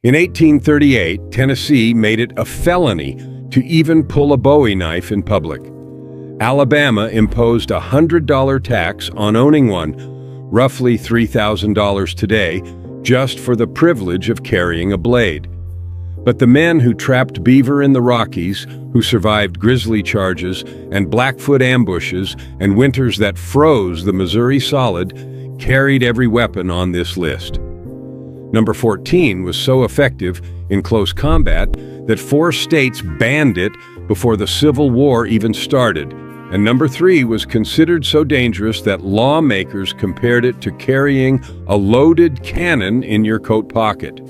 In 1838, Tennessee made it a felony to even pull a Bowie knife in public. Alabama imposed a $100 tax on owning one, roughly $3,000 today, just for the privilege of carrying a blade. But the men who trapped beaver in the Rockies, who survived grizzly charges and Blackfoot ambushes and winters that froze the Missouri solid, carried every weapon on this list. Number 14 was so effective in close combat that 4 states banned it before the Civil War even started. And number 3 was considered so dangerous that lawmakers compared it to carrying a loaded cannon in your coat pocket.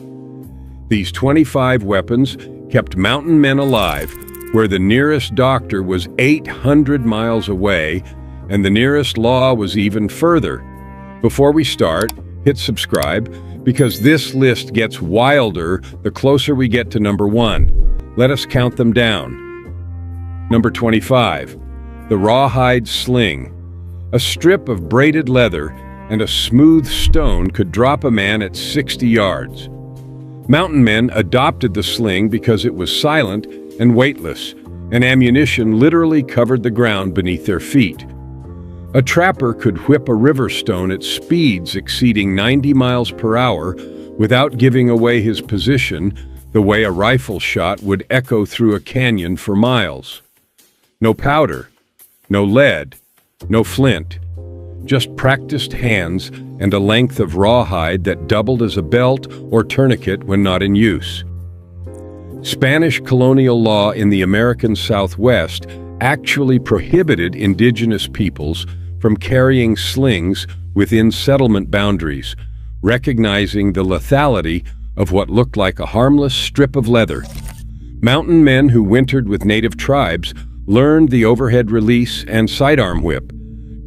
These 25 weapons kept mountain men alive, where the nearest doctor was 800 miles away, and the nearest law was even further. Before we start, hit subscribe, because this list gets wilder the closer we get to number 1. Let us count them down. Number 25. The rawhide sling. A strip of braided leather and a smooth stone could drop a man at 60 yards. Mountain men adopted the sling because it was silent and weightless, and ammunition literally covered the ground beneath their feet. A trapper could whip a river stone at speeds exceeding 90 miles per hour without giving away his position, the way a rifle shot would echo through a canyon for miles. No powder, no lead, no flint, just practiced hands and a length of rawhide that doubled as a belt or tourniquet when not in use. Spanish colonial law in the American Southwest actually prohibited indigenous peoples from carrying slings within settlement boundaries, recognizing the lethality of what looked like a harmless strip of leather. Mountain men who wintered with native tribes learned the overhead release and sidearm whip,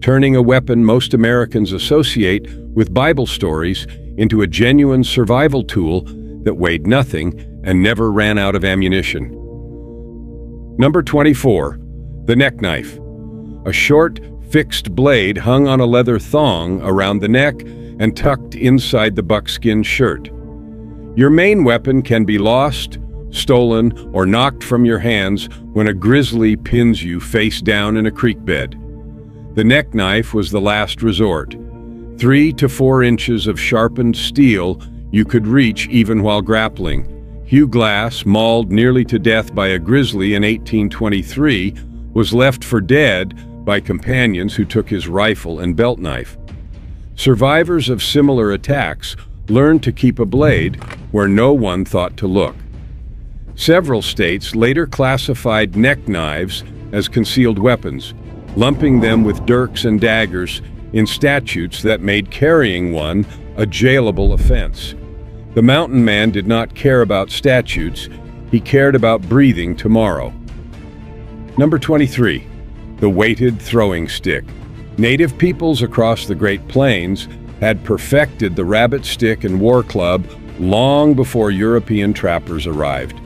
turning a weapon most Americans associate with Bible stories into a genuine survival tool that weighed nothing and never ran out of ammunition. Number 24. The neck knife. A short, fixed blade hung on a leather thong around the neck and tucked inside the buckskin shirt. Your main weapon can be lost, stolen, or knocked from your hands when a grizzly pins you face down in a creek bed. The neck knife was the last resort. 3 to 4 inches of sharpened steel you could reach even while grappling. Hugh, mauled nearly to death by a grizzly in 1823, was left for dead by companions who took his rifle and belt knife. Survivors of similar attacks learned to keep a blade where no one thought to look. Several states later classified neck knives as concealed weapons, lumping them with dirks and daggers in statutes that made carrying one a jailable offense. The mountain man did not care about statutes, he cared about breathing tomorrow. Number 23. The weighted throwing stick. Native peoples across the Great Plains had perfected the rabbit stick and war club long before European trappers arrived.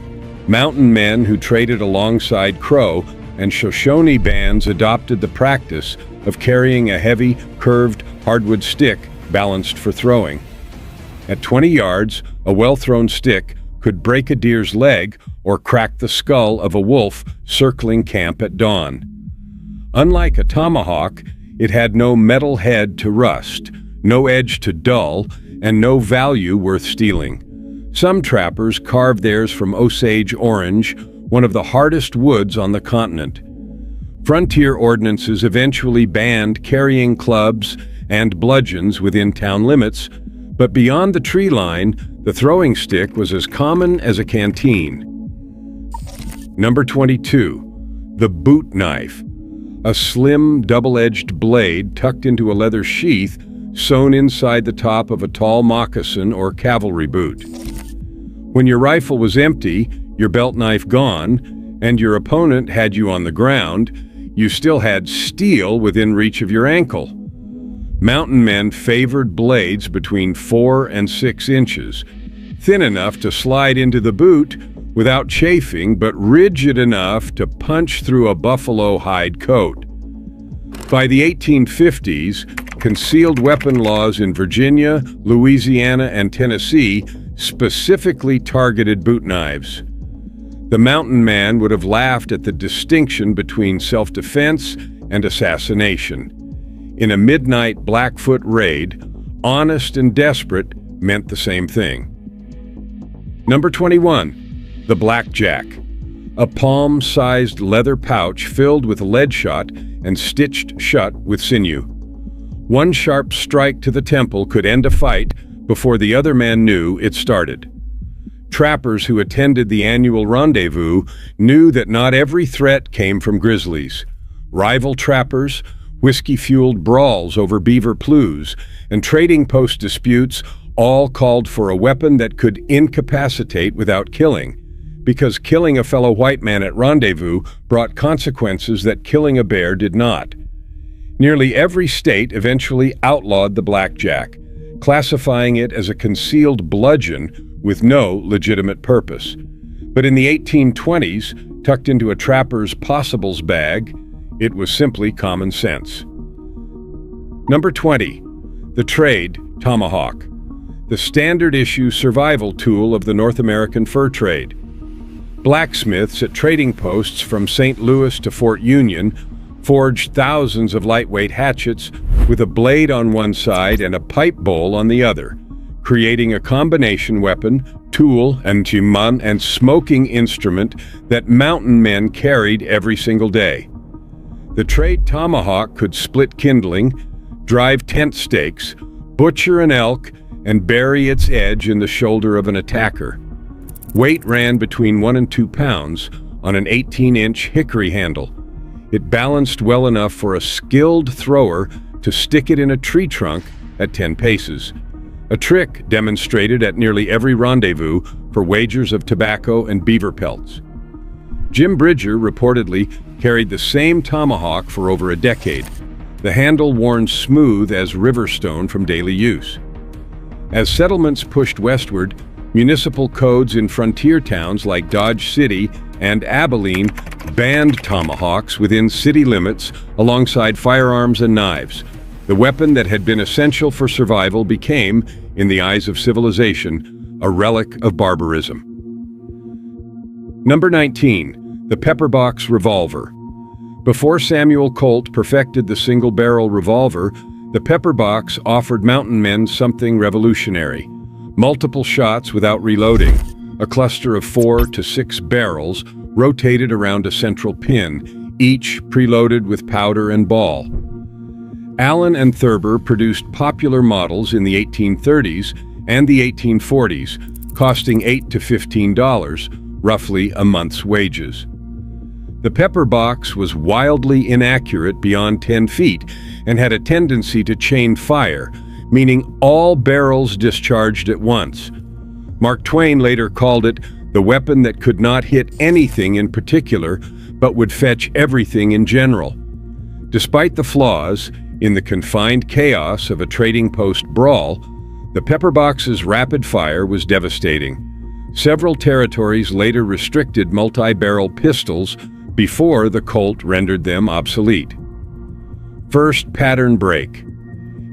Mountain men who traded alongside Crow and Shoshone bands adopted the practice of carrying a heavy, curved hardwood stick balanced for throwing. At 20 yards, a well-thrown stick could break a deer's leg or crack the skull of a wolf circling camp at dawn. Unlike a tomahawk, it had no metal head to rust, no edge to dull, and no value worth stealing. Some trappers carved theirs from Osage orange, one of the hardest woods on the continent. Frontier ordinances eventually banned carrying clubs and bludgeons within town limits, but beyond the tree line, the throwing stick was as common as a canteen. Number 22. The boot knife. A slim, double-edged blade tucked into a leather sheath sewn inside the top of a tall moccasin or cavalry boot. When your rifle was empty, your belt knife gone, and your opponent had you on the ground, you still had steel within reach of your ankle. Mountain men favored blades between 4 and 6 inches, thin enough to slide into the boot without chafing, but rigid enough to punch through a buffalo hide coat. By the 1850s, concealed weapon laws in Virginia, Louisiana, and Tennessee specifically targeted boot knives. The mountain man would have laughed at the distinction between self-defense and assassination. In a midnight Blackfoot raid, honest and desperate meant the same thing. Number 21. The blackjack. A palm-sized leather pouch filled with lead shot and stitched shut with sinew. One sharp strike to the temple could end a fight before the other man knew it started. Trappers who attended the annual rendezvous knew that not every threat came from grizzlies. Rival trappers, whiskey-fueled brawls over beaver plues, and trading post disputes all called for a weapon that could incapacitate without killing, because killing a fellow white man at rendezvous brought consequences that killing a bear did not. Nearly every state eventually outlawed the blackjack, classifying it as a concealed bludgeon with no legitimate purpose. But in the 1820s, tucked into a trapper's possibles bag, it was simply common sense. Number 20. The trade tomahawk. The standard issue survival tool of the North American fur trade. Blacksmiths at trading posts from St. Louis to Fort Union forged thousands of lightweight hatchets with a blade on one side and a pipe bowl on the other, creating a combination weapon, tool, and smoking instrument that mountain men carried every single day. The trade tomahawk could split kindling, drive tent stakes, butcher an elk, and bury its edge in the shoulder of an attacker. Weight ran between 1 and 2 pounds on an 18-inch hickory handle. It balanced well enough for a skilled thrower to stick it in a tree trunk at 10 paces. A trick demonstrated at nearly every rendezvous for wagers of tobacco and beaver pelts. Jim Bridger reportedly carried the same tomahawk for over a decade, the handle worn smooth as river stone from daily use. As settlements pushed westward, municipal codes in frontier towns like Dodge City and Abilene banned tomahawks within city limits alongside firearms and knives. The weapon that had been essential for survival became, in the eyes of civilization, a relic of barbarism. Number 19. The pepperbox revolver. Before Samuel Colt perfected the single-barrel revolver, the pepperbox offered mountain men something revolutionary. Multiple shots without reloading, a cluster of 4 to 6 barrels rotated around a central pin, each preloaded with powder and ball. Allen and Thurber produced popular models in the 1830s and the 1840s, costing $8 to $15, roughly a month's wages. The pepper box was wildly inaccurate beyond 10 feet and had a tendency to chain fire, meaning all barrels discharged at once. Mark Twain later called it the weapon that could not hit anything in particular, but would fetch everything in general. Despite the flaws, in the confined chaos of a trading post brawl, the pepperbox's rapid fire was devastating. Several territories later restricted multi-barrel pistols before the Colt rendered them obsolete. First pattern break.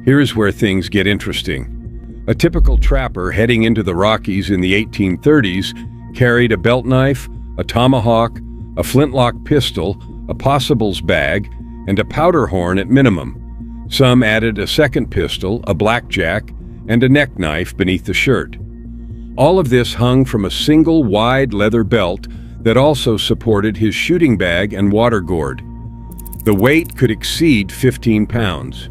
Here's where things get interesting. A typical trapper heading into the Rockies in the 1830s carried a belt knife, a tomahawk, a flintlock pistol, a possibles bag, and a powder horn at minimum. Some added a second pistol, a blackjack, and a neck knife beneath the shirt. All of this hung from a single wide leather belt that also supported his shooting bag and water gourd. The weight could exceed 15 pounds.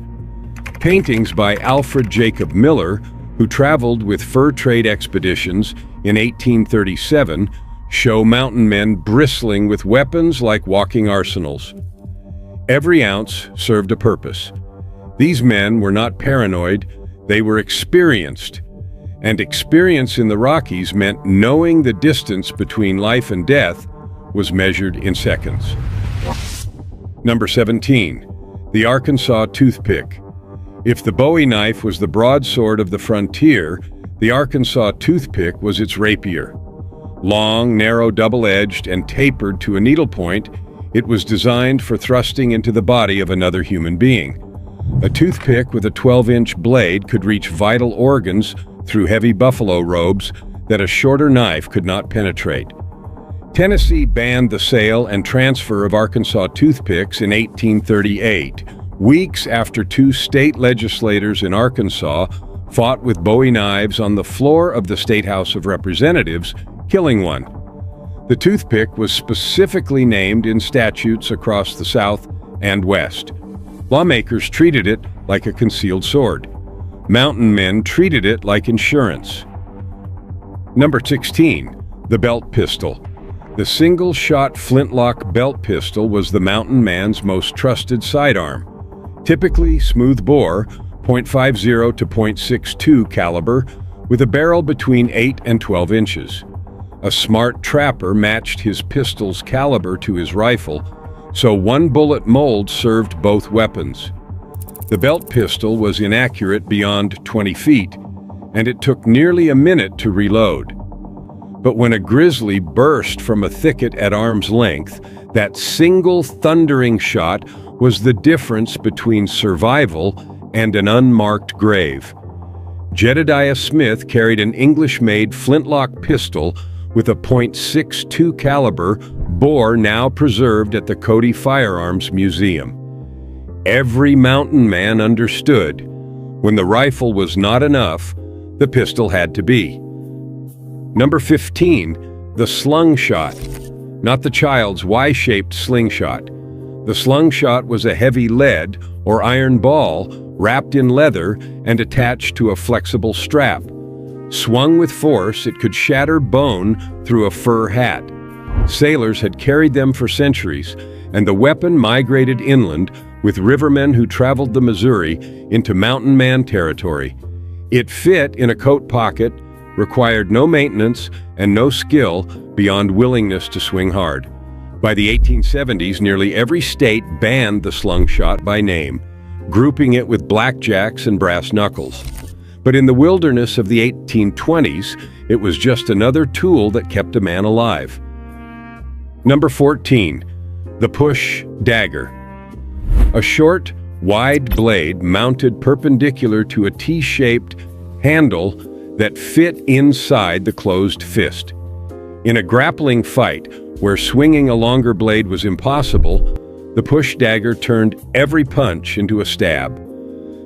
Paintings by Alfred Jacob Miller, who traveled with fur trade expeditions in 1837, show mountain men bristling with weapons like walking arsenals. Every ounce served a purpose. These men were not paranoid, they were experienced. And experience in the Rockies meant knowing the distance between life and death was measured in seconds. Number 17. The Arkansas toothpick. If the Bowie knife was the broadsword of the frontier, the Arkansas toothpick was its rapier. Long, narrow, double-edged, and tapered to a needlepoint, it was designed for thrusting into the body of another human being. A toothpick with a 12-inch blade could reach vital organs through heavy buffalo robes, that a shorter knife could not penetrate. Tennessee banned the sale and transfer of Arkansas toothpicks in 1838, weeks after two state legislators in Arkansas fought with Bowie knives on the floor of the State House of Representatives, killing one. The toothpick was specifically named in statutes across the South and West. Lawmakers treated it like a concealed sword. Mountain men treated it like insurance. Number 16, the belt pistol. The single-shot flintlock belt pistol was the mountain man's most trusted sidearm. Typically smooth bore, .50 to .62 caliber, with a barrel between 8 and 12 inches. A smart trapper matched his pistol's caliber to his rifle, so one bullet mold served both weapons. The belt pistol was inaccurate beyond 20 feet, and it took nearly a minute to reload. But when a grizzly burst from a thicket at arm's length, that single thundering shot was the difference between survival and an unmarked grave. Jedediah Smith carried an English-made flintlock pistol with a .62 caliber bore now preserved at the Cody Firearms Museum. Every mountain man understood, when the rifle was not enough, the pistol had to be. Number 15, the slingshot. Not the child's Y-shaped slingshot. The slingshot was a heavy lead or iron ball wrapped in leather and attached to a flexible strap. Swung with force, it could shatter bone through a fur hat. Sailors had carried them for centuries, and the weapon migrated inland with rivermen who traveled the Missouri into mountain man territory. It fit in a coat pocket, required no maintenance and no skill beyond willingness to swing hard. By the 1870s, nearly every state banned the slingshot by name, grouping it with blackjacks and brass knuckles. But in the wilderness of the 1820s, it was just another tool that kept a man alive. Number 14, the push dagger. A short, wide blade mounted perpendicular to a T-shaped handle that fit inside the closed fist. In a grappling fight, where swinging a longer blade was impossible, the push dagger turned every punch into a stab.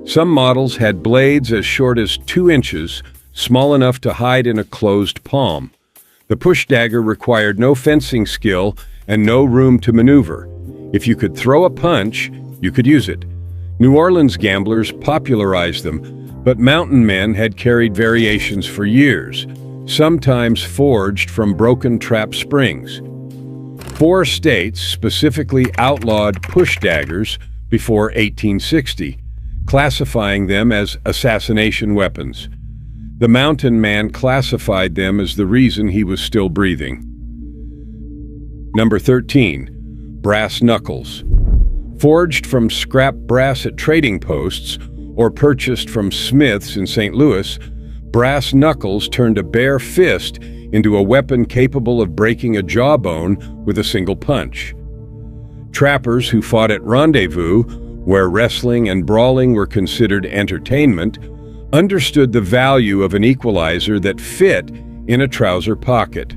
Some models had blades as short as 2 inches, small enough to hide in a closed palm. The push dagger required no fencing skill and no room to maneuver. If you could throw a punch, you could use it. New Orleans gamblers popularized them, but mountain men had carried variations for years, sometimes forged from broken trap springs. 4 states specifically outlawed push daggers before 1860, classifying them as assassination weapons. The mountain man classified them as the reason he was still breathing. Number 13, brass knuckles. Forged from scrap brass at trading posts or purchased from smiths in St. Louis, brass knuckles turned a bare fist into a weapon capable of breaking a jawbone with a single punch. Trappers who fought at rendezvous, where wrestling and brawling were considered entertainment, understood the value of an equalizer that fit in a trouser pocket.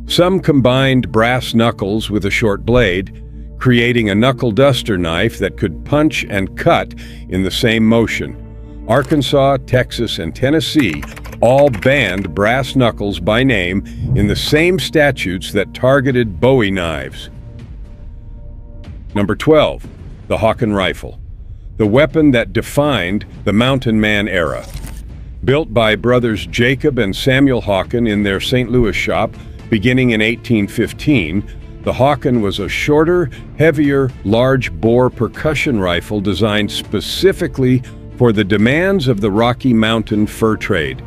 Some combined brass knuckles with a short blade, creating a knuckle duster knife that could punch and cut in the same motion. Arkansas, Texas, and Tennessee all banned brass knuckles by name in the same statutes that targeted Bowie knives. Number 12, the Hawken Rifle, the weapon that defined the mountain man era. Built by brothers Jacob and Samuel Hawken in their St. Louis shop beginning in 1815, the Hawken was a shorter, heavier, large-bore percussion rifle designed specifically for the demands of the Rocky Mountain fur trade.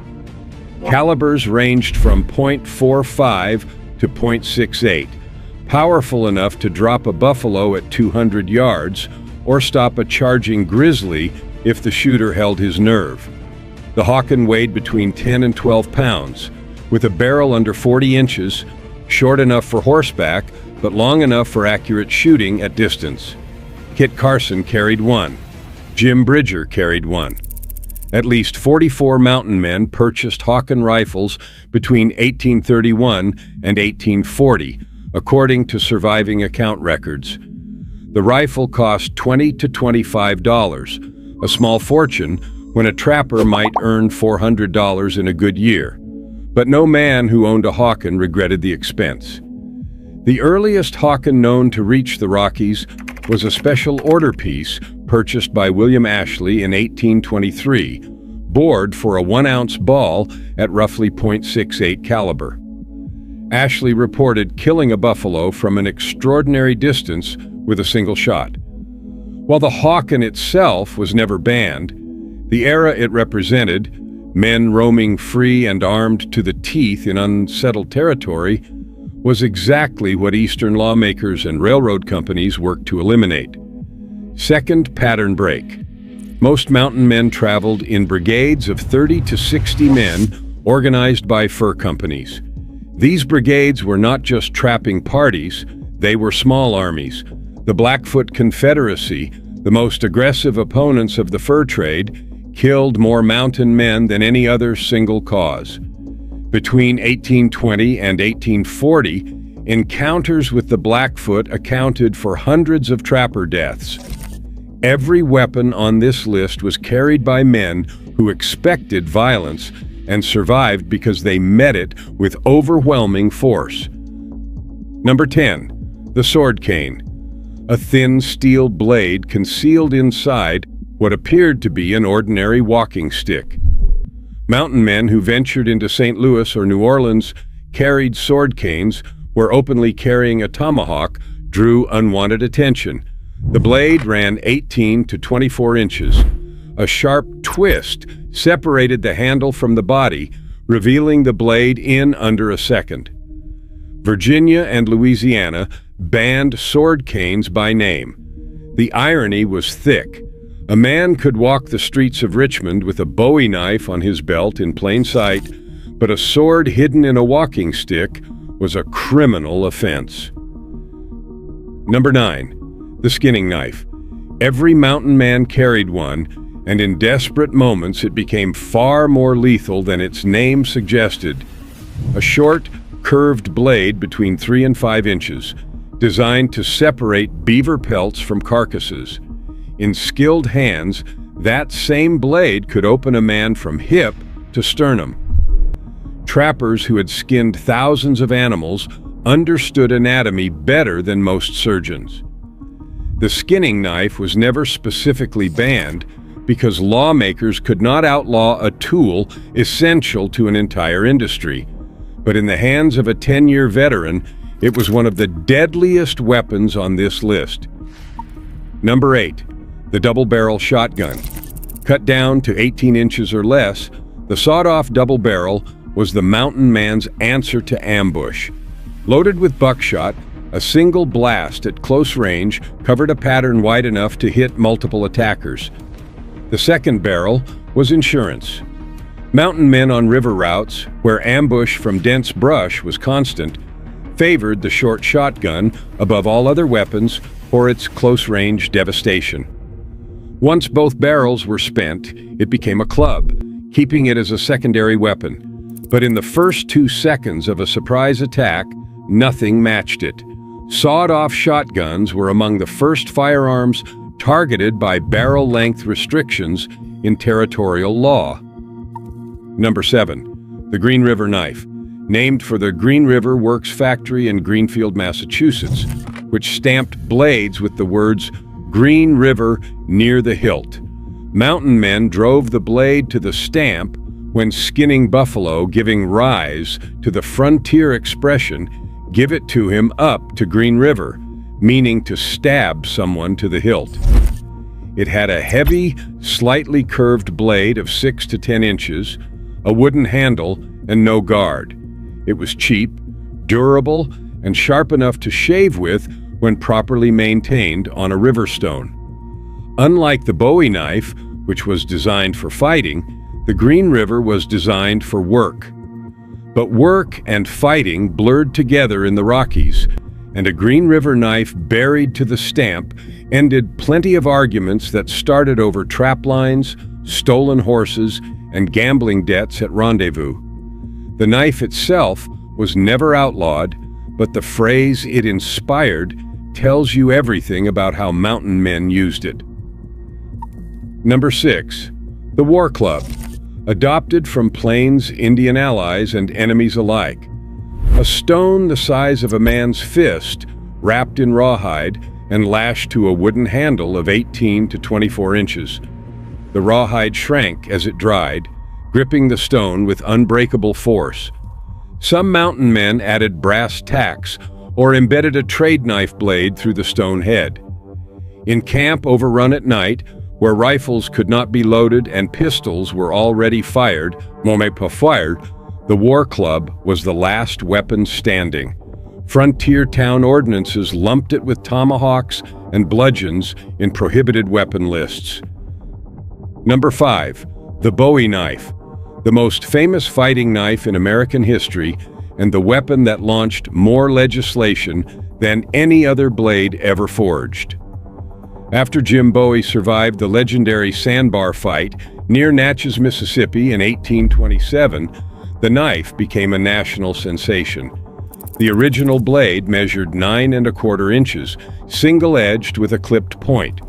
Calibers ranged from .45 to .68, powerful enough to drop a buffalo at 200 yards or stop a charging grizzly if the shooter held his nerve. The Hawken weighed between 10 and 12 pounds, with a barrel under 40 inches, short enough for horseback, but long enough for accurate shooting at distance. Kit Carson carried one. Jim Bridger carried one. At least 44 mountain men purchased Hawken rifles between 1831 and 1840, according to surviving account records. The rifle cost $20 to $25, a small fortune when a trapper might earn $400 in a good year. But no man who owned a Hawken regretted the expense. The earliest Hawken known to reach the Rockies was a special order piece purchased by William Ashley in 1823, bored for a 1-ounce ball at roughly .68 caliber. Ashley reported killing a buffalo from an extraordinary distance with a single shot. While the Hawken itself was never banned, the era it represented, men roaming free and armed to the teeth in unsettled territory, was exactly what Eastern lawmakers and railroad companies worked to eliminate. Second pattern break. Most mountain men traveled in brigades of 30 to 60 men organized by fur companies. These brigades were not just trapping parties, they were small armies. The Blackfoot Confederacy, the most aggressive opponents of the fur trade, killed more mountain men than any other single cause. Between 1820 and 1840, encounters with the Blackfoot accounted for hundreds of trapper deaths. Every weapon on this list was carried by men who expected violence and survived because they met it with overwhelming force. Number 10. The sword cane. A thin steel blade concealed inside what appeared to be an ordinary walking stick. Mountain men who ventured into St. Louis or New Orleans carried sword canes where openly carrying a tomahawk drew unwanted attention. The blade ran 18 to 24 inches. A sharp twist separated the handle from the body, revealing the blade in under a second. Virginia and Louisiana banned sword canes by name. The irony was thick. A man could walk the streets of Richmond with a Bowie knife on his belt in plain sight, but a sword hidden in a walking stick was a criminal offense. Number 9. The skinning knife. Every mountain man carried one, and in desperate moments it became far more lethal than its name suggested. A short, curved blade between 3 and 5 inches, designed to separate beaver pelts from carcasses. In skilled hands, that same blade could open a man from hip to sternum. Trappers who had skinned thousands of animals understood anatomy better than most surgeons. The skinning knife was never specifically banned because lawmakers could not outlaw a tool essential to an entire industry. But in the hands of a 10-year veteran, it was one of the deadliest weapons on this list. Number 8. The double-barrel shotgun. Cut down to 18 inches or less, the sawed-off double barrel was the mountain man's answer to ambush. Loaded with buckshot, a single blast at close range covered a pattern wide enough to hit multiple attackers. The second barrel was insurance. Mountain men on river routes, where ambush from dense brush was constant, favored the short shotgun above all other weapons for its close-range devastation. Once both barrels were spent, it became a club, keeping it as a secondary weapon. But in the first 2 seconds of a surprise attack, nothing matched it. Sawed-off shotguns were among the first firearms targeted by barrel length restrictions in territorial law. Number 7. The Green River knife, named for the Green River Works factory in Greenfield, Massachusetts, which stamped blades with the words Green River near the hilt. Mountain men drove the blade to the stamp when skinning buffalo, giving rise to the frontier expression, "Give it to him up to Green River," meaning to stab someone to the hilt. It had a heavy, slightly curved blade of 6 to 10 inches, a wooden handle, and no guard. It was cheap, durable, and sharp enough to shave with when properly maintained on a river stone. Unlike the Bowie knife, which was designed for fighting, the Green River was designed for work. But work and fighting blurred together in the Rockies, and a Green River knife buried to the stamp ended plenty of arguments that started over trap lines, stolen horses, and gambling debts at rendezvous. The knife itself was never outlawed, but the phrase it inspired tells you everything about how mountain men used it. Number 6. The War Club, adopted from Plains Indian allies and enemies alike. A stone the size of a man's fist, wrapped in rawhide and lashed to a wooden handle of 18 to 24 inches. The rawhide shrank as it dried, gripping the stone with unbreakable force. Some mountain men added brass tacks or embedded a trade knife blade through the stone head. In camp overrun at night, where rifles could not be loaded and pistols were already fired, the War Club was the last weapon standing. Frontier town ordinances lumped it with tomahawks and bludgeons in prohibited weapon lists. Number 5. The Bowie Knife, the most famous fighting knife in American history and the weapon that launched more legislation than any other blade ever forged. After Jim Bowie survived the legendary sandbar fight near Natchez, Mississippi in 1827, the knife became a national sensation. The original blade measured 9 1/4 inches, single-edged with a clipped point.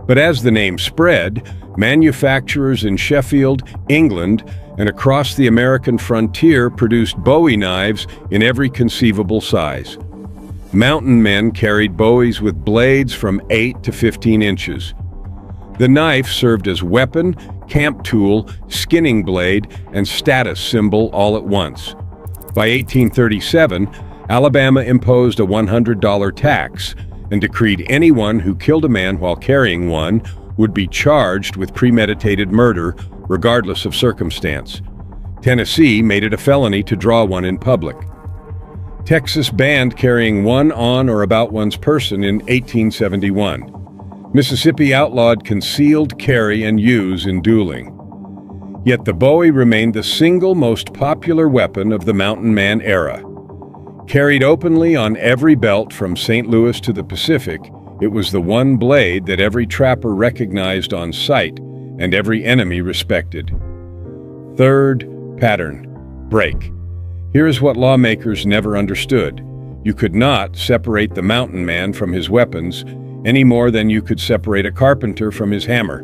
But as the name spread, manufacturers in Sheffield, England, and across the American frontier produced Bowie knives in every conceivable size. Mountain men carried Bowies with blades from 8 to 15 inches. The knife served as weapon, camp tool, skinning blade, and status symbol all at once. By 1837, Alabama imposed a $100 tax and decreed anyone who killed a man while carrying one would be charged with premeditated murder, regardless of circumstance. Tennessee made it a felony to draw one in public. Texas banned carrying one on or about one's person in 1871. Mississippi outlawed concealed carry and use in dueling. Yet the Bowie remained the single most popular weapon of the mountain man era. Carried openly on every belt from St. Louis to the Pacific, it was the one blade that every trapper recognized on sight and every enemy respected. Third pattern, break. Here is what lawmakers never understood. You could not separate the mountain man from his weapons any more than you could separate a carpenter from his hammer.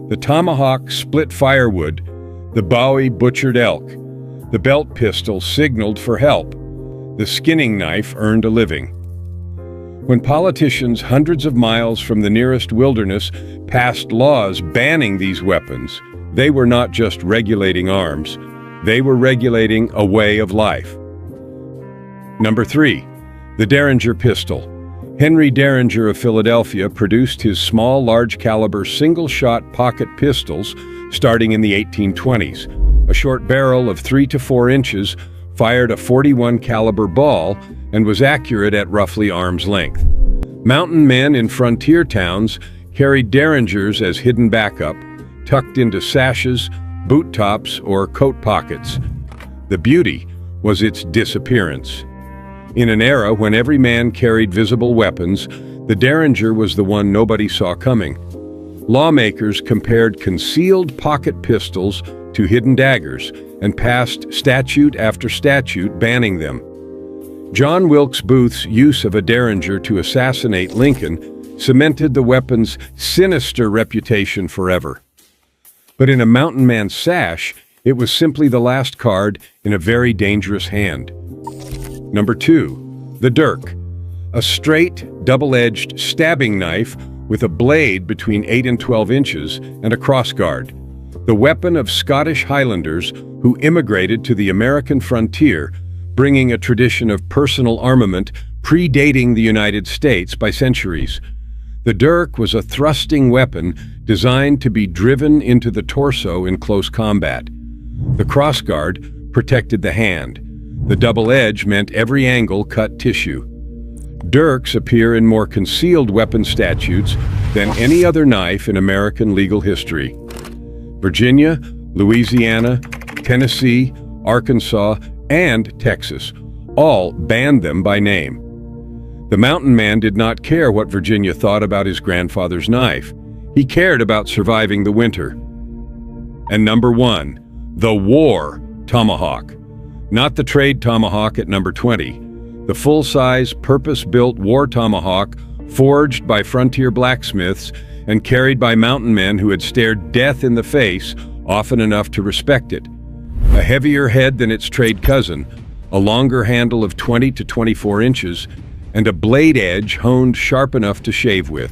The tomahawk split firewood, the Bowie butchered elk. The belt pistol signaled for help. The skinning knife earned a living. When politicians hundreds of miles from the nearest wilderness passed laws banning these weapons, they were not just regulating arms, they were regulating a way of life. Number 3. The Derringer pistol. Henry Derringer of Philadelphia produced his small, large-caliber, single-shot pocket pistols starting in the 1820s. A short barrel of 3 to 4 inches fired a .41 caliber ball and was accurate at roughly arm's length. Mountain men in frontier towns carried Derringers as hidden backup, tucked into sashes, boot tops, or coat pockets. The beauty was its disappearance. In an era when every man carried visible weapons, the Derringer was the one nobody saw coming. Lawmakers compared concealed pocket pistols to hidden daggers and passed statute after statute banning them. John Wilkes Booth's use of a Derringer to assassinate Lincoln cemented the weapon's sinister reputation forever. But in a mountain man's sash, it was simply the last card in a very dangerous hand. Number 2. The dirk. A straight, double-edged stabbing knife with a blade between 8 and 12 inches and a crossguard. The weapon of Scottish Highlanders who immigrated to the American frontier, bringing a tradition of personal armament predating the United States by centuries. The dirk was a thrusting weapon designed to be driven into the torso in close combat. The crossguard protected the hand. The double edge meant every angle cut tissue. Dirks appear in more concealed weapon statutes than any other knife in American legal history. Virginia, Louisiana, Tennessee, Arkansas, and Texas all banned them by name. The mountain man did not care what Virginia thought about his grandfather's knife. He cared about surviving the winter. And number 1, the war tomahawk. Not the trade tomahawk at number 20. The full-size, purpose-built war tomahawk forged by frontier blacksmiths and carried by mountain men who had stared death in the face often enough to respect it. A heavier head than its trade cousin, a longer handle of 20 to 24 inches, and a blade edge honed sharp enough to shave with.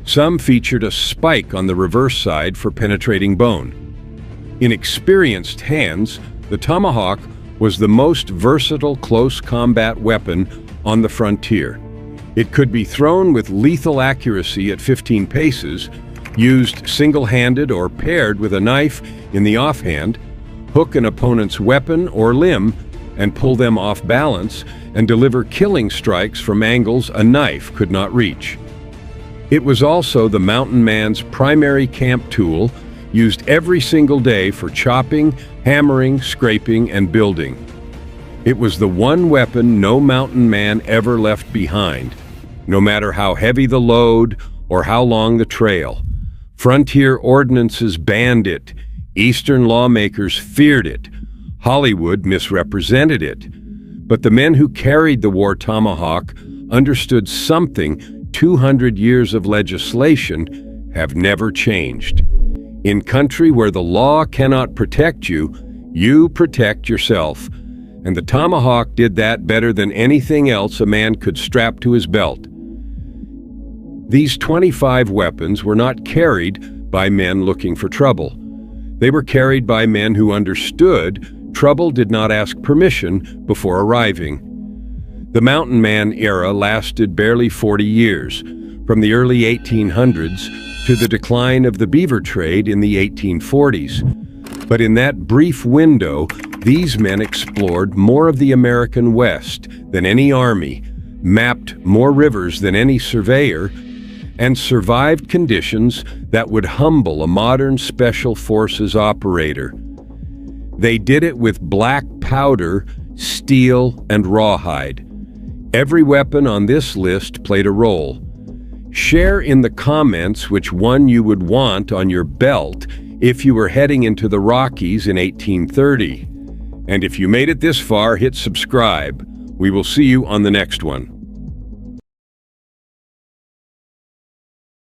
Some featured a spike on the reverse side for penetrating bone. In experienced hands, the tomahawk was the most versatile close combat weapon on the frontier. It could be thrown with lethal accuracy at 15 paces, used single-handed or paired with a knife in the offhand, hook an opponent's weapon or limb and pull them off balance, and deliver killing strikes from angles a knife could not reach. It was also the mountain man's primary camp tool, used every single day for chopping, hammering, scraping, and building. It was the one weapon no mountain man ever left behind, no matter how heavy the load or how long the trail. Frontier ordinances banned it, Eastern lawmakers feared it, Hollywood misrepresented it. But the men who carried the war tomahawk understood something 200 years of legislation have never changed. In country where the law cannot protect you, you protect yourself. And the tomahawk did that better than anything else a man could strap to his belt. These 25 weapons were not carried by men looking for trouble. They were carried by men who understood trouble did not ask permission before arriving. The mountain man era lasted barely 40 years, from the early 1800s to the decline of the beaver trade in the 1840s. But in that brief window, these men explored more of the American West than any army, mapped more rivers than any surveyor, and survived conditions that would humble a modern special forces operator. They did it with black powder, steel, and rawhide. Every weapon on this list played a role. Share in the comments which one you would want on your belt if you were heading into the Rockies in 1830. And if you made it this far, hit subscribe. We will see you on the next one.